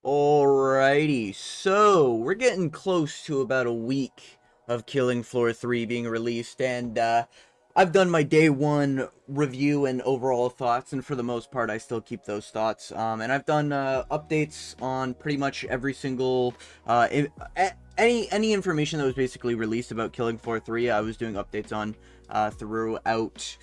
Alrighty, so we're getting close to about a week of Killing Floor 3 being released, and I've done my day one review and overall thoughts, and for the most part, I still keep those thoughts. And I've done updates on pretty much every single any information that was basically released about Killing Floor 3. I was doing updates on throughout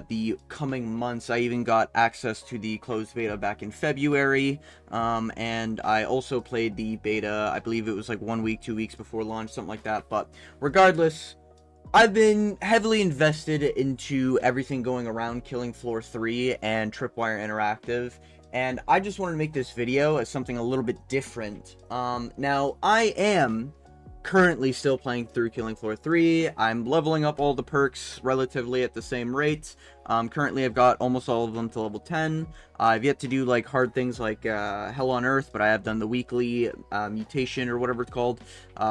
the coming months. I even got access to the closed beta back in February, and I also played the beta, I believe it was like 1 week, 2 weeks before launch, something like that. But regardless, I've been heavily invested into everything going around Killing Floor 3 and Tripwire Interactive, and I just wanted to make this video as something a little bit different. Now, I am currently still playing through Killing Floor 3. I'm leveling up all the perks relatively at the same rate. Currently I've got almost all of them to level 10. I've yet to do like hard things like Hell on Earth, but I have done the weekly mutation or whatever it's called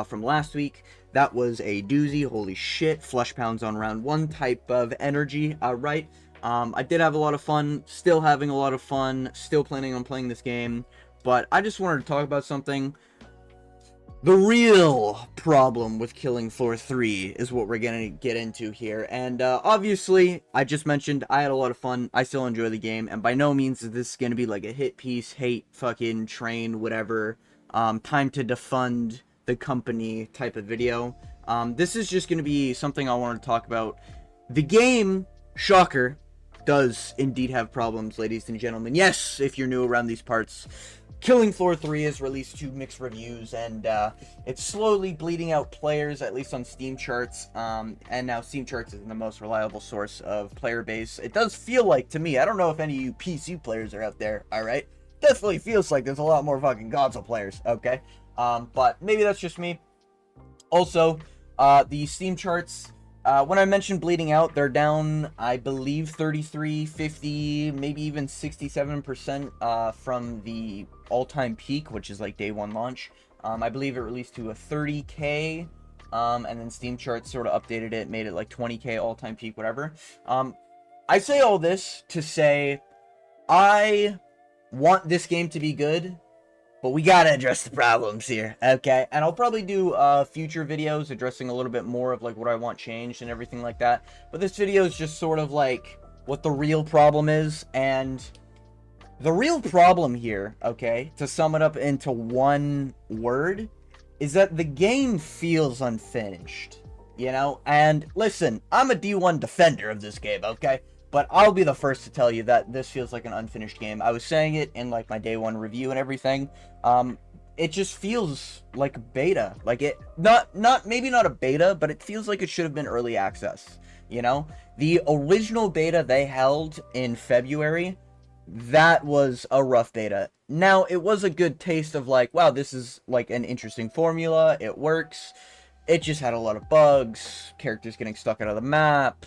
from last week. That was a doozy. Holy shit. Flesh pounds on round 1 type of energy. Right. I did have a lot of fun. Still having a lot of fun. Still planning on playing this game. But I just wanted to talk about something. The real problem with Killing Floor 3 is what we're gonna get into here, and obviously, I just mentioned I had a lot of fun, I still enjoy the game, and by no means is this gonna be like a hit piece, hate, fucking, train, whatever, time to defund the company type of video. This is just gonna be something I want to talk about. The game, shocker, does indeed have problems, ladies and gentlemen. Yes, if you're new around these parts, Killing Floor 3 has released 2 mixed reviews, and it's slowly bleeding out players, at least on Steam charts, and now Steam charts is the most reliable source of player base. It does feel like, to me, I don't know if any of you PC players are out there, alright? Definitely feels like there's a lot more fucking console players, okay? But maybe that's just me. Also, the Steam charts, when I mentioned bleeding out, they're down, I believe, 33, 50, maybe even 67% from the all-time peak, which is like day 1 launch. I believe it released to a 30k, and then Steam charts sort of updated it, made it like 20k all-time peak, whatever. I say all this to say I want this game to be good, but we gotta address the problems here, okay? And I'll probably do future videos addressing a little bit more of like what I want changed and everything like that. But this video is just sort of like what the real problem is. And the real problem here, okay, to sum it up into one word, is that the game feels unfinished, you know? And listen, I'm a D1 defender of this game, okay? But I'll be the first to tell you that this feels like an unfinished game. I was saying it in like my day 1 review and everything. It just feels like a beta. Like it, maybe not a beta, but it feels like it should have been early access. You know, the original beta they held in February, that was a rough beta. Now it was a good taste of like, wow, this is like an interesting formula. It works. It just had a lot of bugs, characters getting stuck out of the map,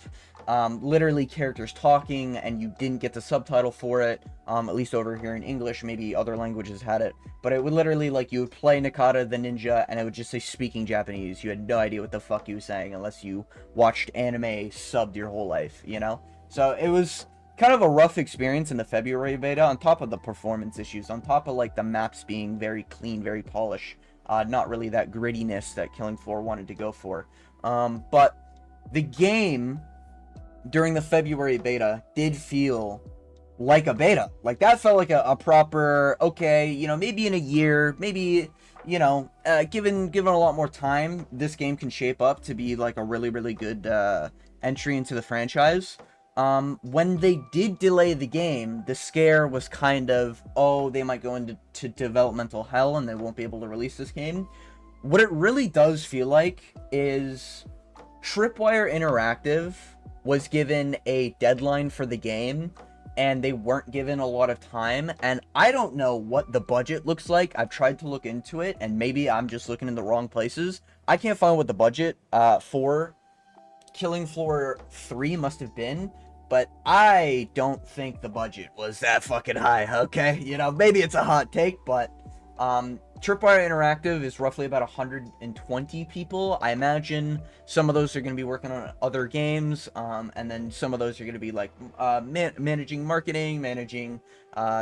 literally characters talking and you didn't get the subtitle for it, at least over here in English. Maybe other languages had it, but it would literally, like, you would play Nakata the ninja and it would just say speaking Japanese. You had no idea what the fuck he was saying unless you watched anime subbed your whole life, you know? So it was kind of a rough experience in the February beta, on top of the performance issues, on top of like the maps being very clean, very polished. Not really that grittiness that Killing Floor wanted to go for. But the game during the February beta did feel like a beta. Like that felt like a proper, okay, you know, maybe in a year, maybe, you know, given a lot more time, this game can shape up to be like a really, really good entry into the franchise. When they did delay the game, the scare was kind of, oh, they might go into developmental hell and they won't be able to release this game. What it really does feel like is Tripwire Interactive was given a deadline for the game and they weren't given a lot of time, and I don't know what the budget looks like. I've tried to look into it and maybe I'm just looking in the wrong places. I can't find what the budget for Killing Floor 3 must have been, but I don't think the budget was that fucking high, okay? You know, maybe it's a hot take, but Tripwire Interactive is roughly about 120 people. I imagine some of those are going to be working on other games, and then some of those are going to be like managing marketing, managing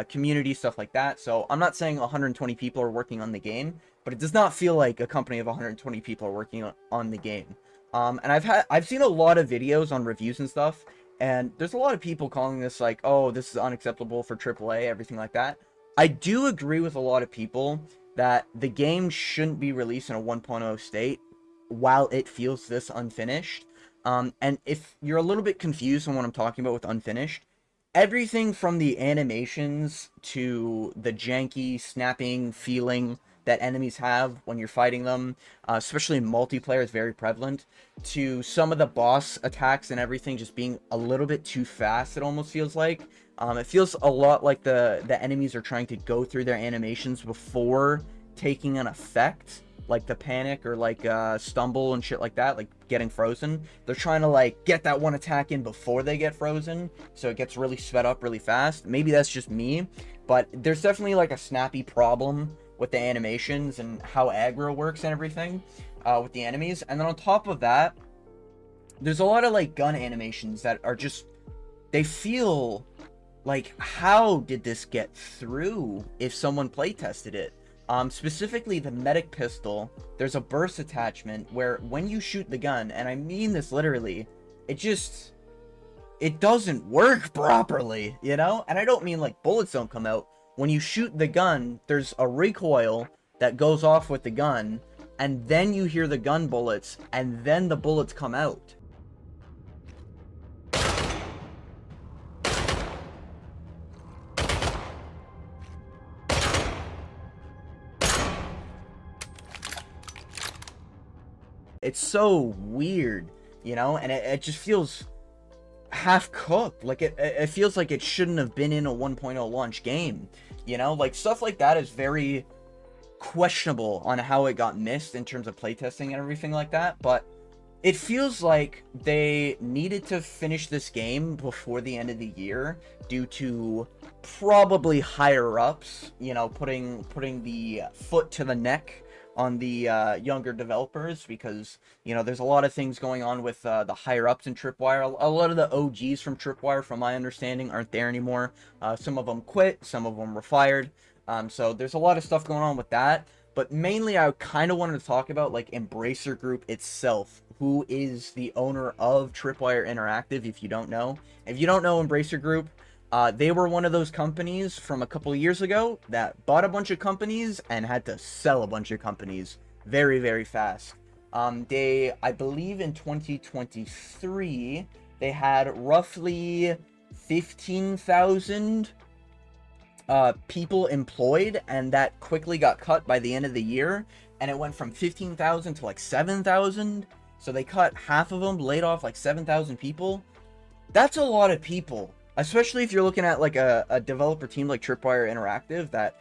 community, stuff like that. So I'm not saying 120 people are working on the game, but it does not feel like a company of 120 people are working on the game. And I've seen a lot of videos on reviews and stuff, and there's a lot of people calling this like, oh, this is unacceptable for AAA, everything like that. I do agree with a lot of people that the game shouldn't be released in a 1.0 state while it feels this unfinished. And if you're a little bit confused on what I'm talking about with unfinished, everything from the animations to the janky, snapping feeling that enemies have when you're fighting them, especially in multiplayer, is very prevalent, to some of the boss attacks and everything just being a little bit too fast, it almost feels like. It feels a lot like the enemies are trying to go through their animations before taking an effect, like the panic or like stumble and shit like that, like getting frozen. They're trying to like get that one attack in before they get frozen, so it gets really sped up really fast. Maybe that's just me, but there's definitely like a snappy problem with the animations and how aggro works and everything with the enemies. And then on top of that, there's a lot of like gun animations that are just, they feel like, how did this get through if someone play tested it? Specifically the medic pistol, there's a burst attachment where when you shoot the gun, and I mean this literally, it doesn't work properly, you know? And I don't mean like bullets don't come out. When you shoot the gun, there's a recoil that goes off with the gun, and then you hear the gun bullets, and then the bullets come out. It's so weird, you know, and it just feels half cooked. Like it feels like it shouldn't have been in a 1.0 launch game, you know? Like stuff like that is very questionable on how it got missed in terms of playtesting and everything like that, but it feels like they needed to finish this game before the end of the year due to probably higher ups, you know, putting the foot to the neck on the younger developers, because, you know, there's a lot of things going on with the higher ups in Tripwire. A lot of the OGs from Tripwire, from my understanding, aren't there anymore. Some of them quit, some of them were fired. So there's a lot of stuff going on with that. But mainly I kind of wanted to talk about like Embracer Group itself, who is the owner of Tripwire Interactive, if you don't know. If you don't know Embracer Group, they were one of those companies from a couple of years ago that bought a bunch of companies and had to sell a bunch of companies very, very fast. I believe in 2023, they had roughly 15,000 people employed, and that quickly got cut by the end of the year, and it went from 15,000 to like 7,000. So they cut half of them, laid off like 7,000 people. That's a lot of people, especially if you're looking at like a developer team like Tripwire Interactive that,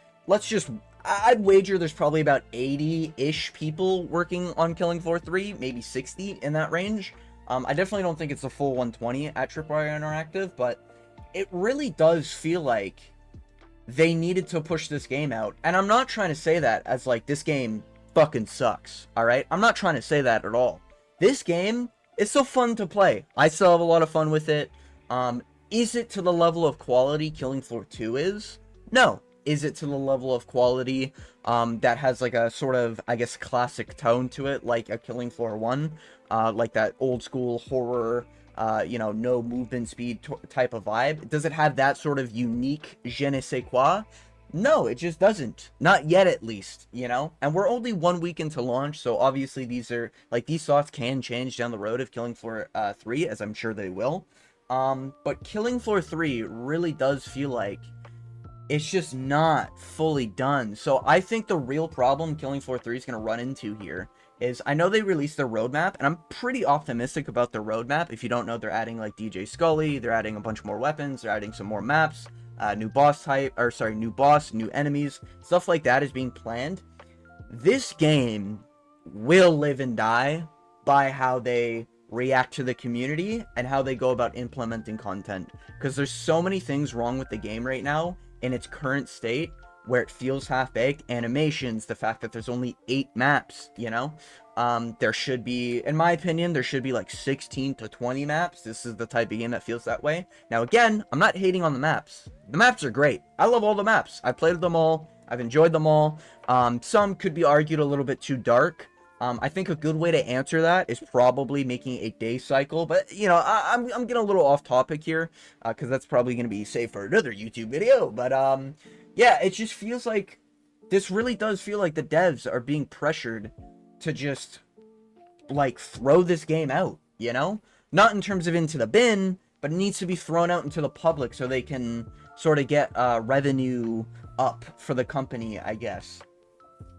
I'd wager there's probably about 80-ish people working on Killing Floor 3, maybe 60 in that range. I definitely don't think it's a full 120 at Tripwire Interactive, but it really does feel like they needed to push this game out. And I'm not trying to say that as like this game fucking sucks, alright? I'm not trying to say that at all. This game is so fun to play. I still have a lot of fun with it. Is it to the level of quality Killing Floor 2 is? No. Is it to the level of quality that has like a sort of, I guess, classic tone to it, like a Killing Floor 1? Like that old school horror, you know, no movement speed type of vibe? Does it have that sort of unique je ne sais quoi? No, it just doesn't. Not yet, at least, you know? And we're only 1 week into launch, so obviously these thoughts can change down the road of Killing Floor 3, as I'm sure they will. But Killing Floor 3 really does feel like it's just not fully done. So I think the real problem Killing Floor 3 is going to run into here is, I know they released their roadmap, and I'm pretty optimistic about their roadmap. If you don't know, they're adding like DJ Scully, they're adding a bunch more weapons, they're adding some more maps, new boss, new enemies, stuff like that is being planned. This game will live and die by how they react to the community and how they go about implementing content, because there's so many things wrong with the game right now in its current state where it feels half-baked. Animations, the fact that there's only 8 maps, you know? There should be, in my opinion, there should be like 16 to 20 maps. This is the type of game that feels that way. Now, again, I'm not hating on the maps. The maps are great. I love all the maps. I've played them all. I've enjoyed them all. Some could be argued a little bit too dark. I think a good way to answer that is probably making a day cycle. But, you know, I'm getting a little off topic here, because that's probably going to be saved for another YouTube video. But, yeah, it just feels like, this really does feel like the devs are being pressured to just, like, throw this game out, you know? Not in terms of into the bin, but it needs to be thrown out into the public so they can sort of get revenue up for the company, I guess.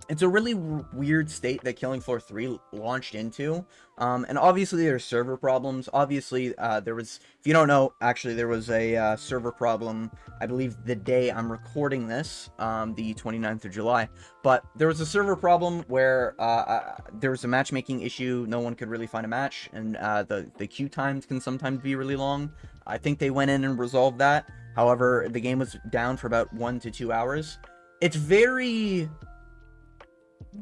It's a really weird state that Killing Floor 3 launched into, and obviously there's server problems. Obviously, there was, if you don't know, actually there was a server problem, I believe the day I'm recording this, the 29th of July, but there was a server problem where there was a matchmaking issue. No one could really find a match, and the queue times can sometimes be really long. I think they went in and resolved that. However, the game was down for about 1 to 2 hours. It's very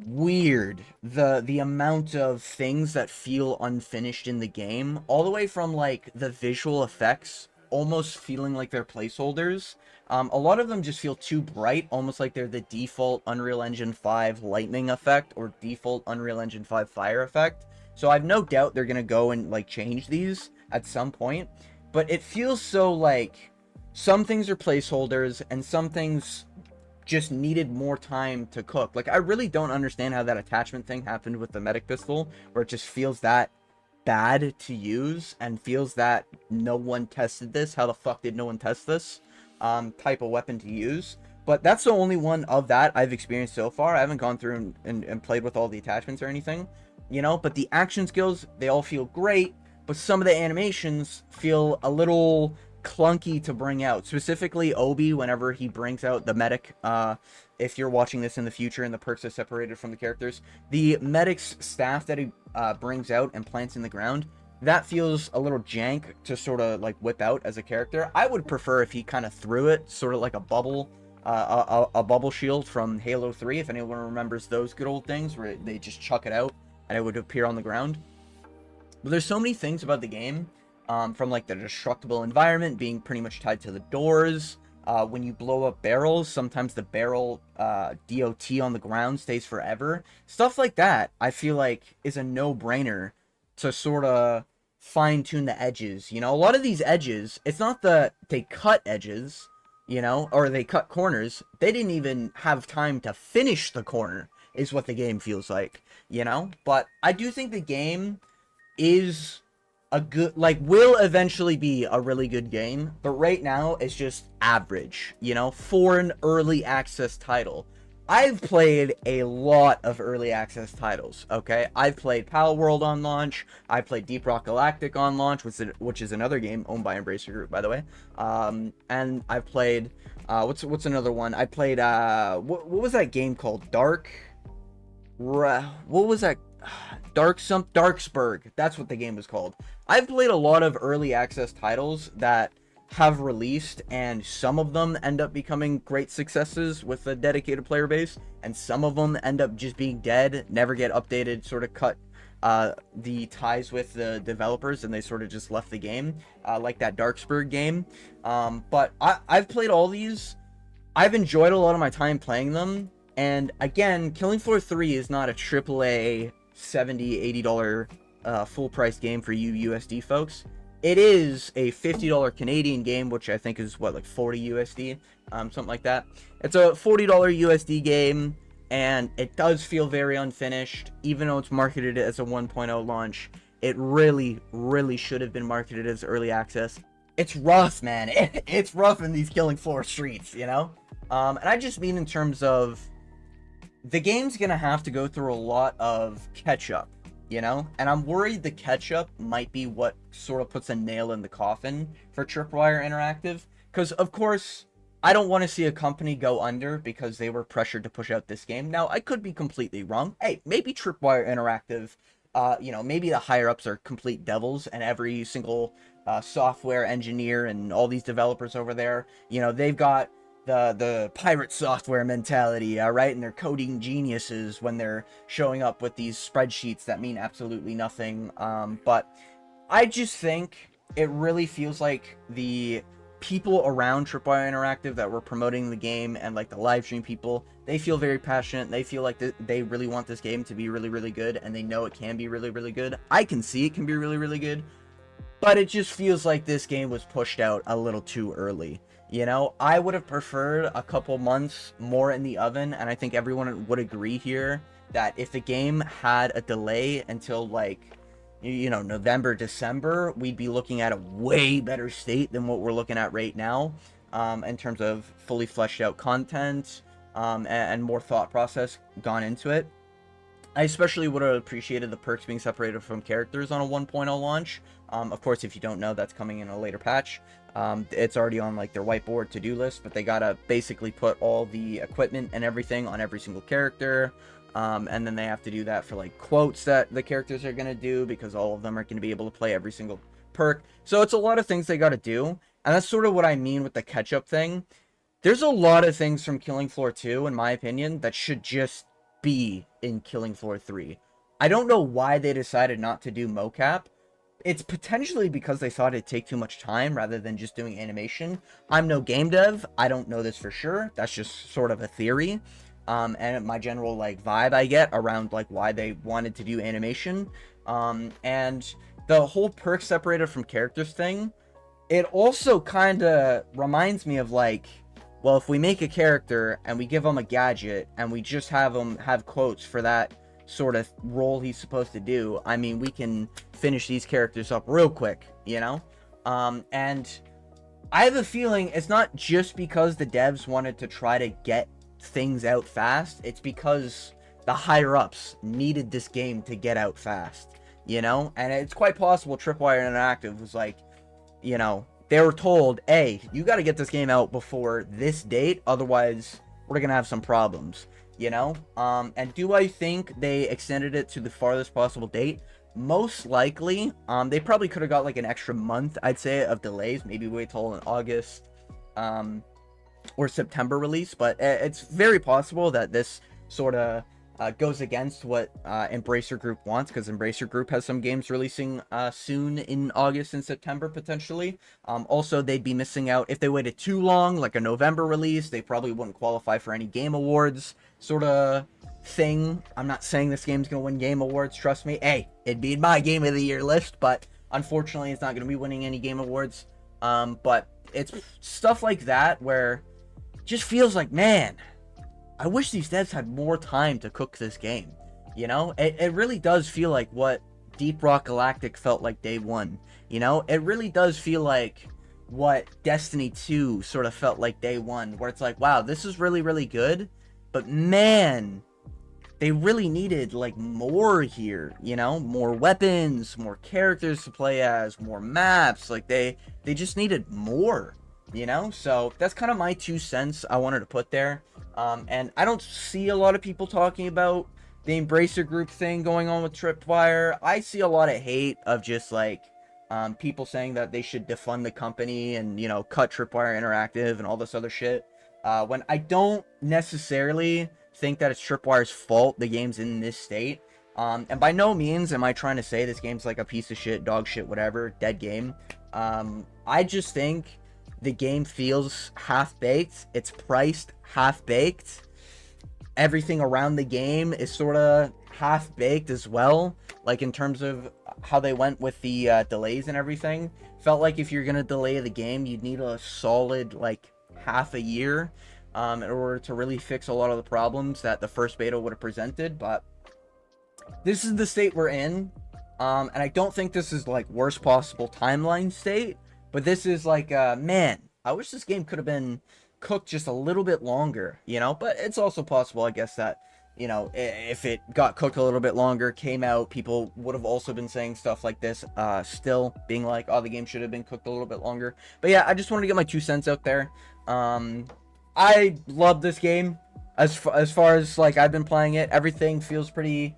weird, the amount of things that feel unfinished in the game, all the way from like the visual effects almost feeling like they're placeholders. A lot of them just feel too bright, almost like they're the default Unreal Engine 5 lightning effect or default Unreal Engine 5 fire effect. So I've no doubt they're gonna go and like change these at some point, but it feels so like some things are placeholders and some things just needed more time to cook. Like, I really don't understand how that attachment thing happened with the medic pistol, where it just feels that bad to use and feels that no one tested this. How the fuck did no one test this type of weapon to use? But that's the only one of that I've experienced so far. I haven't gone through and played with all the attachments or anything, you know, but the action skills, they all feel great, but some of the animations feel a little clunky to bring out. Specifically Obi, whenever he brings out the medic, if you're watching this in the future and the perks are separated from the characters, the medic's staff that he brings out and plants in the ground, that feels a little jank to sort of like whip out as a character. I would prefer if he kind of threw it sort of like a bubble, a bubble shield from Halo 3, if anyone remembers those good old things where they just chuck it out and it would appear on the ground. But there's so many things about the game, from like the destructible environment being pretty much tied to the doors. When you blow up barrels, sometimes the barrel DOT on the ground stays forever. Stuff like that, I feel like, is a no-brainer to sort of fine-tune the edges. You know, a lot of these edges, it's not that they cut edges, you know, or they cut corners. They didn't even have time to finish the corner, is what the game feels like, you know? But I do think the game is a good, like, will eventually be a really good game, but right now it's just average, you know, for an early access title. I've played a lot of early access titles, okay? I've played Pal World on launch, I played Deep Rock Galactic on launch, which is another game owned by Embracer Group, by the way. And I've played, what's another one? I played, what was that game called? What was that? Darksburg. That's what the game was called. I've played a lot of early access titles that have released, and some of them end up becoming great successes with a dedicated player base, and some of them end up just being dead, never get updated, sort of cut the ties with the developers, and they sort of just left the game, like that Darksburg game. But I've played all these. I've enjoyed a lot of my time playing them, and again, Killing Floor 3 is not a AAA $70, $80 full price game for you USD folks. It is a $50 Canadian game, which I think is what, like 40 USD, something like that. It's a $40 USD game, and it does feel very unfinished, even though it's marketed as a 1.0 launch. It really, really should have been marketed as early access. It's rough, man. It's rough in these Killing Floor streets, you know? And I just mean in terms of, the game's gonna have to go through a lot of catch-up, you know? And I'm worried the catch-up might be what sort of puts a nail in the coffin for Tripwire Interactive. Because, of course, I don't want to see a company go under because they were pressured to push out this game. Now, I could be completely wrong. Hey, maybe Tripwire Interactive, you know, maybe the higher-ups are complete devils, and every single software engineer and all these developers over there, you know, they've got the pirate software mentality, right? And they're coding geniuses when they're showing up with these spreadsheets that mean absolutely nothing. But I just think it really feels like the people around Tripwire Interactive that were promoting the game and like the live stream people, they feel very passionate. They feel like they really want this game to be really, really good, and they know it can be really, really good. I can see it can be really, really good, but it just feels like this game was pushed out a little too early. You know, I would have preferred a couple months more in the oven, and I think everyone would agree here that if the game had a delay until like, you know, November, December, we'd be looking at a way better state than what we're looking at right now, in terms of fully fleshed out content, and more thought process gone into it. I especially would have appreciated the perks being separated from characters on a 1.0 launch. Of course, if you don't know, that's coming in a later patch. It's already on like their whiteboard to-do list, but they gotta basically put all the equipment and everything on every single character. And then they have to do that for like quotes that the characters are gonna do, because all of them are gonna be able to play every single perk. So it's a lot of things they gotta do, and that's sort of what I mean with the catch-up thing. There's a lot of things from Killing Floor 2, in my opinion, that should just be in Killing Floor 3. I don't know why they decided not to do mocap. It's potentially because they thought it'd take too much time rather than just doing animation. I'm no game dev. I don't know this for sure. That's just sort of a theory. And my general like vibe I get around like why they wanted to do animation. And the whole perk separated from characters thing, it also kind of reminds me of like, well, if we make a character and we give him a gadget and we just have him have quotes for that sort of role he's supposed to do, I mean, we can finish these characters up real quick, you know? And I have a feeling it's not just because the devs wanted to try to get things out fast, it's because the higher ups needed this game to get out fast, you know? And it's quite possible Tripwire Interactive was like, you know, they were told, hey, you got to get this game out before this date, otherwise we're gonna have some problems, you know? And do I think they extended it to the farthest possible date? Most likely. They probably could have got like an extra month, I'd say, of delays, maybe wait till an August or September release, but it's very possible that this sort of goes against what Embracer Group wants, because Embracer Group has some games releasing soon in August and September, potentially. Also, they'd be missing out if they waited too long, like a November release. They probably wouldn't qualify for any Game Awards sort of thing. I'm not saying this game's going to win Game Awards, trust me. Hey, it'd be in my Game of the Year list, but unfortunately, it's not going to be winning any Game Awards. But it's stuff like that where it just feels like, man, I wish these devs had more time to cook this game. You know, it really does feel like what Deep Rock Galactic felt like day one. You know, it really does feel like what Destiny 2 sort of felt like day one, where it's like, wow, this is really, really good, but man, they really needed like more here, you know, more weapons, more characters to play as, more maps. Like they just needed more, you know? So that's kind of my 2 cents I wanted to put there. And I don't see a lot of people talking about the Embracer Group thing going on with Tripwire. I see a lot of hate of just like people saying that they should defund the company and, you know, cut Tripwire Interactive and all this other shit. When I don't necessarily think that it's Tripwire's fault the game's in this state. And by no means am I trying to say this game's like a piece of shit, dog shit, whatever, dead game. I just think the game feels half-baked. It's priced half-baked. Everything around the game is sort of half-baked as well. Like in terms of how they went with the delays and everything. Felt like if you're going to delay the game, you'd need a solid like half a year in order to really fix a lot of the problems that the first beta would have presented. But this is the state we're in. And I don't think this is like worst possible timeline state. But this is like, man, I wish this game could have been cooked just a little bit longer, you know? But it's also possible, I guess, that, you know, if it got cooked a little bit longer, came out, people would have also been saying stuff like this, still being like, oh, the game should have been cooked a little bit longer. But yeah, I just wanted to get my 2 cents out there. I love this game. As far as, like, I've been playing it, everything feels pretty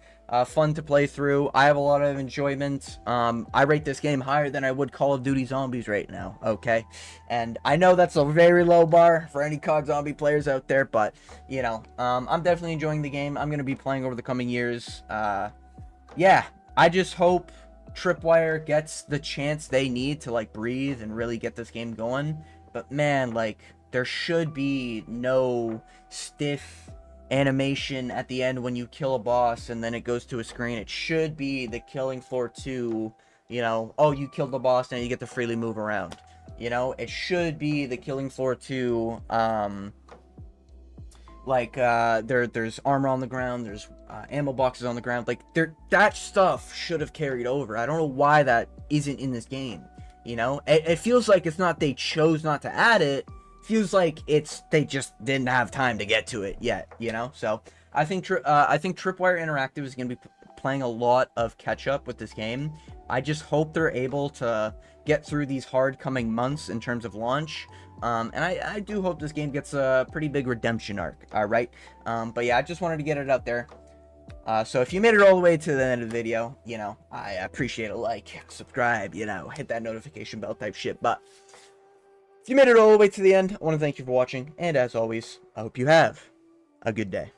fun to play through. I have a lot of enjoyment. I rate this game higher than I would Call of Duty Zombies right now, okay? And I know that's a very low bar for any COD Zombie players out there, but, you know, I'm definitely enjoying the game. I'm going to be playing over the coming years. Yeah, I just hope Tripwire gets the chance they need to, like, breathe and really get this game going. But, man, like, there should be no stiff animation at the end when you kill a boss and then it goes to a screen. It should be the Killing Floor 2, you know, oh, you killed the boss and you get to freely move around. You know, it should be the Killing Floor 2, there's armor on the ground, there's ammo boxes on the ground. Like, that stuff should have carried over. I don't know why that isn't in this game. You know, it feels like it's not they chose not to add it. Feels like they just didn't have time to get to it yet, you know. So I think Tripwire Interactive is going to be playing a lot of catch up with this game. I just hope they're able to get through these hard coming months in terms of launch. And I do hope this game gets a pretty big redemption arc. All right. But yeah, I just wanted to get it out there. So if you made it all the way to the end of the video, you know, I appreciate a like, subscribe, you know, hit that notification bell type shit. But if you made it all the way to the end, I want to thank you for watching, and as always, I hope you have a good day.